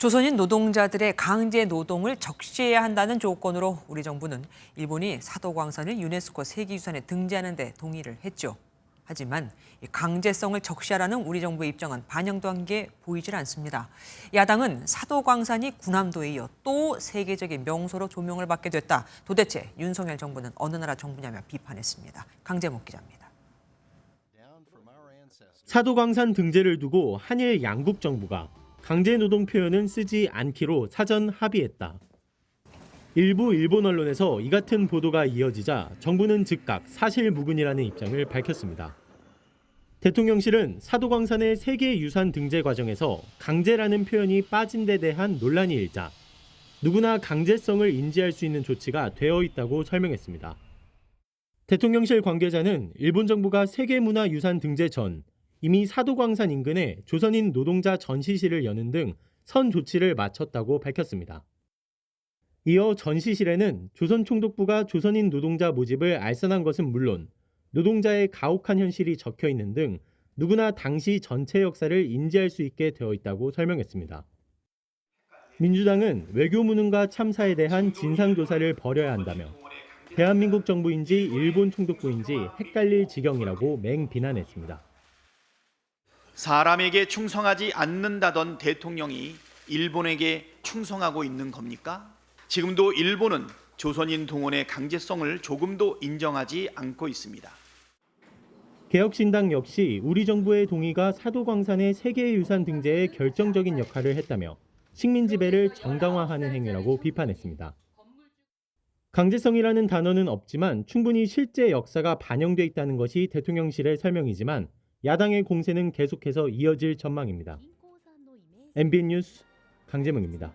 조선인 노동자들의 강제 노동을 적시해야 한다는 조건으로 우리 정부는 일본이 사도광산을 유네스코 세계유산에 등재하는 데 동의를 했죠. 하지만 강제성을 적시하라는 우리 정부의 입장은 반영된 게 보이질 않습니다. 야당은 사도광산이 군함도에 이어 또 세계적인 명소로 조명을 받게 됐다. 도대체 윤석열 정부는 어느 나라 정부냐며 비판했습니다. 강재목 기자입니다. 사도광산 등재를 두고 한일 양국 정부가 강제노동 표현은 쓰지 않기로 사전 합의했다. 일부 일본 언론에서 이 같은 보도가 이어지자 정부는 즉각 사실무근이라는 입장을 밝혔습니다. 대통령실은 사도광산의 세계유산 등재 과정에서 강제라는 표현이 빠진 데 대한 논란이 일자 누구나 강제성을 인지할 수 있는 조치가 되어 있다고 설명했습니다. 대통령실 관계자는 일본 정부가 세계문화유산 등재 전 이미 사도광산 인근에 조선인 노동자 전시실을 여는 등 선 조치를 마쳤다고 밝혔습니다. 이어 전시실에는 조선총독부가 조선인 노동자 모집을 알선한 것은 물론 노동자의 가혹한 현실이 적혀 있는 등 누구나 당시 전체 역사를 인지할 수 있게 되어 있다고 설명했습니다. 민주당은 외교무능과 참사에 대한 진상조사를 벌여야 한다며 대한민국 정부인지 일본 총독부인지 헷갈릴 지경이라고 맹비난했습니다. 사람에게 충성하지 않는다던 대통령이 일본에게 충성하고 있는 겁니까? 지금도 일본은 조선인 동원의 강제성을 조금도 인정하지 않고 있습니다. 개혁신당 역시 우리 정부의 동의가 사도광산의 세계유산 등재에 결정적인 역할을 했다며 식민지배를 정당화하는 행위라고 비판했습니다. 강제성이라는 단어는 없지만 충분히 실제 역사가 반영돼 있다는 것이 대통령실의 설명이지만 야당의 공세는 계속해서 이어질 전망입니다. MBN 뉴스 강재명입니다.